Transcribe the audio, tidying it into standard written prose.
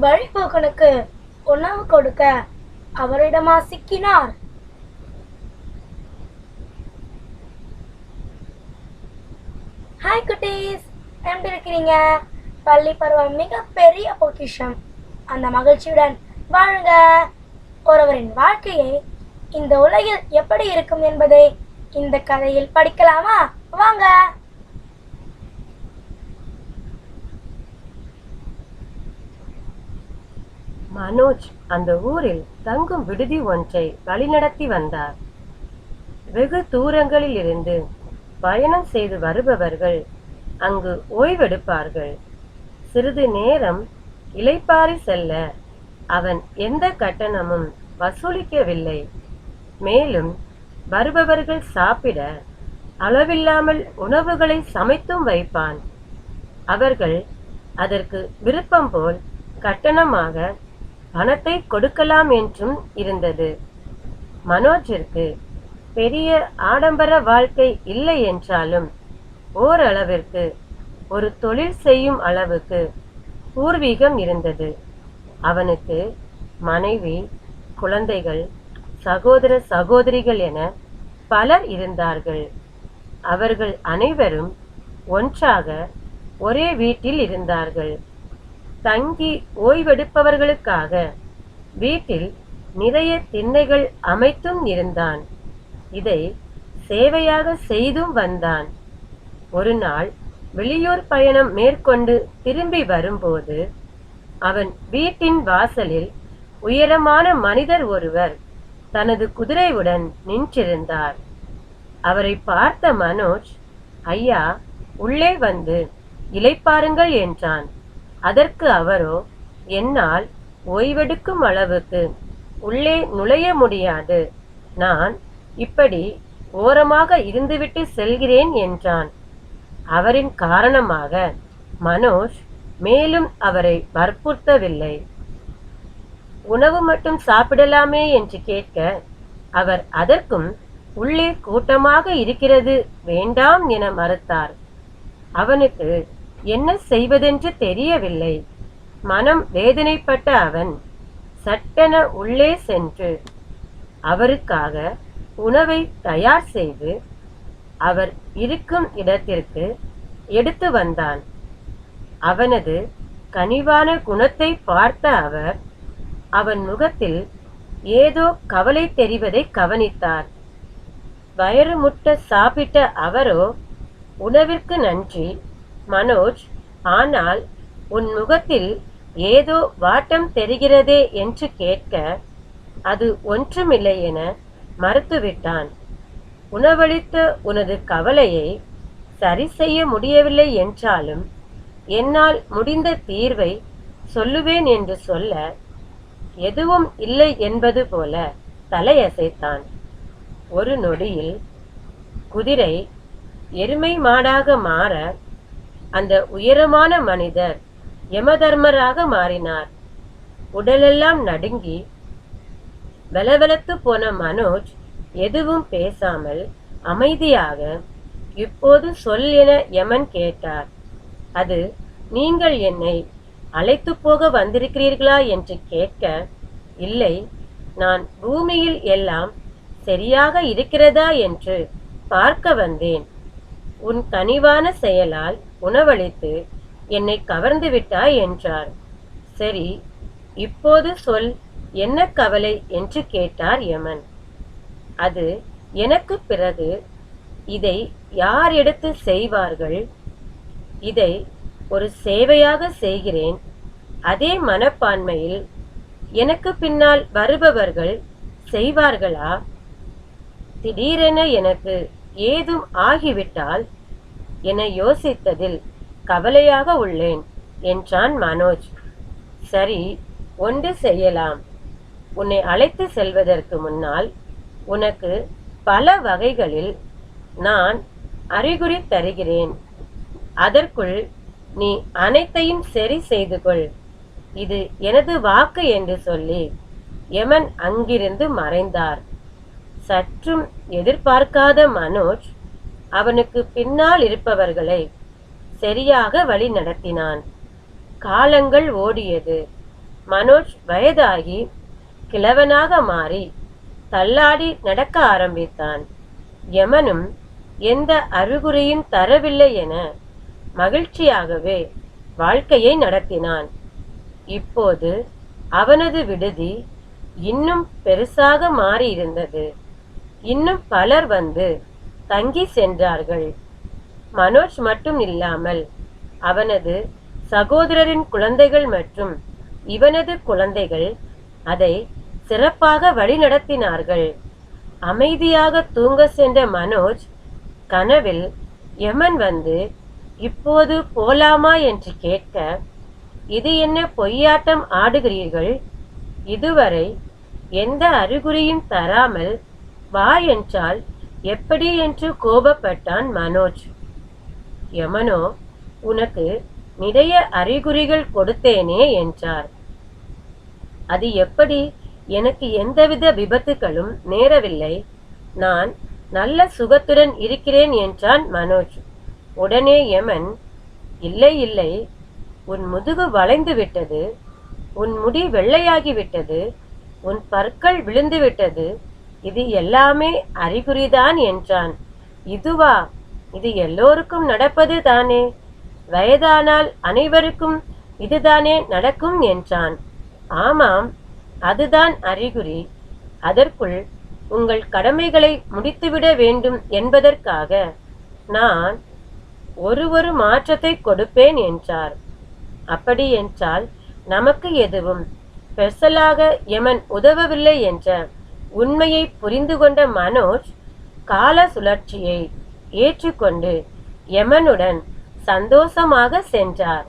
வழிபோக்கனுக்கு உணவு கொடுக்க அவரிடமா சிக்கினார்? ஹாய் குட்டீஸ், எப்படி இருக்கிறீங்க? பள்ளி பருவம் மிகப்பெரிய பொக்கிஷம். அந்த மகிழ்ச்சியுடன் வாழுங்க. ஒருவரின் வாழ்க்கையை இந்த உலகில் எப்படி இருக்கும் என்பதை இந்த கதையில் படிக்கலாமா? வாங்க. மனோஜ் அந்த ஊரில் தங்கும் விடுதி ஒன்றை வழிநடத்தி வந்தார். வெகு தூரங்களில் இருந்து பயணம் செய்து வருபவர்கள் அங்கு ஓய்வெடுப்பார்கள். சிறிது நேரம் இளைப்பாறி செல்ல அவன் எந்த கட்டணமும் வசூலிக்கவில்லை. மேலும் வருபவர்கள் சாப்பிட அளவில்லாமல் உணவுகளை சமைத்தும் வைப்பான். அவர்கள் அதற்கு விருப்பம் போல் கட்டணமாக பணத்தை கொடுக்கலாம் என்றும் இருந்தது. மனோஜிற்கு பெரிய ஆடம்பர வாழ்க்கை இல்லை என்றாலும் ஓரளவிற்கு ஒரு தொழில் செய்யும் அளவுக்கு பூர்வீகம் இருந்தது. அவனுக்கு மனைவி, குழந்தைகள், சகோதர சகோதரிகள் என பலர் இருந்தார்கள். அவர்கள் அனைவரும் ஒன்றாக ஒரே வீட்டில் இருந்தார்கள். தங்கி ஓய்வெடுப்பவர்களுக்காக வீட்டில் நிறைய திண்ணைகள் அமைத்தும் இருந்தான். இதை சேவையாக செய்தும் வந்தான். ஒரு நாள் வெளியூர் பயணம் மேற்கொண்டு திரும்பி வரும்போது அவன் வீட்டின் வாசலில் உயரமான மனிதர் ஒருவர் தனது குதிரையுடன் நின்றிருந்தார். அவரை பார்த்த மனோஜ், ஐயா, உள்ளே வந்து இளைப்பாருங்கள் என்றான். அதற்கு அவரோ, என்னால் ஓய்வெடுக்கும் அளவுக்கு உள்ளே நுழைய முடியாது, நான் இப்படி ஓரமாக இருந்துவிட்டு செல்கிறேன் என்றான். அவரின் காரணமாக மனோஜ் மேலும் அவரை வற்புறுத்தவில்லை. உணவு மட்டும் சாப்பிடலாமே என்று கேட்க அவர் அதற்கும் உள்ளே கூட்டமாக இருக்கிறது, வேண்டாம் என மறுத்தார். அவனுக்கு என்ன செய்வதென்று தெரியவில்லை. மனம் வேதனைப்பட்ட அவன் சட்டென உள்ளே சென்று அவருக்காக உணவை தயார் செய்து அவர் இருக்கும் இடத்திற்கு எடுத்து வந்தான். அவனது கனிவான குணத்தை பார்த்த அவர் அவன் முகத்தில் ஏதோ கவலை தெரிவதை கவனித்தார். வயிறு முட்ட சாப்பிட்ட அவரோ, உணவிற்கு நன்றி மனோஜ், ஆனால் உன் முகத்தில் ஏதோ வாட்டம் தெரிகிறதே என்று கேட்க அது ஒன்றுமில்லை என மறுத்துவிட்டான். உணவளித்த உனது கவலையை சரி செய்ய முடியவில்லை என்றாலும் என்னால் முடிந்த தீர்வை சொல்லுவேன் என்று சொல்ல எதுவும் இல்லை என்பது போல தலையசைத்தான். ஒரு நொடியில் குதிரை எருமை மாடாக மாற அந்த உயரமான மனிதர் யமதர்மராக மாறினார். உடலெல்லாம் நடுங்கி வெலவெலத்து போன மனோஜ் எதுவும் பேசாமல் அமைதியாக, இப்போது சொல் என யமன் கேட்டார். அது நீங்கள் என்னை அழைத்து போக வந்திருக்கிறீர்களா என்று கேட்க, இல்லை, நான் பூமியில் எல்லாம் சரியாக இருக்கிறதா என்று பார்க்க வந்தேன். உன் கனிவான செயலால் உணவளித்து என்னை கவர்ந்து விட்டாய் என்றார். சரி, இப்போது சொல், என்ன கவலை என்று கேட்டார் யமன். அது எனக்கு பிறகு இதை யார் எடுத்து செய்வார்கள்? இதை ஒரு சேவையாக செய்கிறேன். அதே மனப்பான்மையில் எனக்கு பின்னால் வருபவர்கள் செய்வார்களா? திடீரென எனக்கு ஏதும் ஆகிவிட்டால் என யோசித்ததில் கவலையாக உள்ளேன் என்றான் மனோஜ். சரி, ஒன்று செய்யலாம். உன்னை அழைத்து செல்வதற்கு முன்னால் உனக்கு பல வகைகளில் நான் அறிகுறி தருகிறேன். அதற்குள் நீ அனைத்தையும் சரி செய்து கொள். இது எனது வாக்கு என்று சொல்லி யமன் அங்கிருந்து மறைந்தார். சற்றும் எதிர்பார்க்காத மனோஜ் அவனுக்கு பின்னால் இருப்பவர்களை சரியாக வழி நடத்தினான். காலங்கள் ஓடியது. மனோஜ் வயதாகி கிழவனாக மாறி தள்ளாடி நடக்க ஆரம்பித்தான். யமனும் எந்த அறிகுறியும் தரவில்லை என மகிழ்ச்சியாகவே வாழ்க்கையை நடத்தினான். இப்போது அவனது விடுதி இன்னும் பெருசாக மாறியிருந்தது. இன்னும் பலர் வந்து தங்கி சென்றார்கள். மனோஜ் மட்டும் இல்லாமல் அவனது சகோதரரின் குழந்தைகள் மற்றும் இவனது குழந்தைகள் அதை சிறப்பாக வழிநடத்தினார்கள். அமைதியாக தூங்க சென்ற மனோஜ் கனவில் யமன் வந்து இப்போது போலாமா என்று கேட்க, இது என்ன பொய்யாட்டம் ஆடுகிறீர்கள்? இதுவரை எந்த அறிகுறியும் தராமல் வா என்றால் எப்படி என்று கோபப்பட்டான் மனோஜ். யமனோ, உனக்கு நிறைய அறிகுறிகள் கொடுத்தேனே என்றார். அது எப்படி? எனக்கு எந்தவித விபத்துகளும் நேரவில்லை, நான் நல்ல சுகத்துடன் இருக்கிறேன் என்றான் மனோஜ். உடனே யமன், இல்லை இல்லை, உன் முதுகு வளைந்து விட்டது, உன் முடி வெள்ளையாகிவிட்டது, உன் பற்கள் விழுந்து விட்டது, இது எல்லாமே அறிகுறிதான் என்றான். இதுவா? இது எல்லோருக்கும் நடப்பது தானே, வயதானால் அனைவருக்கும் இதுதானே நடக்கும் என்றான். ஆமாம், அதுதான் அறிகுறி. அதற்குள் உங்கள் கடமைகளை முடித்துவிட வேண்டும் என்பதற்காக நான் ஒரு மாற்றத்தை கொடுப்பேன் என்றார். அப்படி என்றால் நமக்கு எதுவும் ஸ்பெஷலாக யமன் உதவவில்லை என்ற உண்மையை புரிந்து கொண்ட மனோஜ் கால சுழற்சியை ஏற்றுக்கொண்டு யமனுடன் சந்தோஷமாக சென்றார்.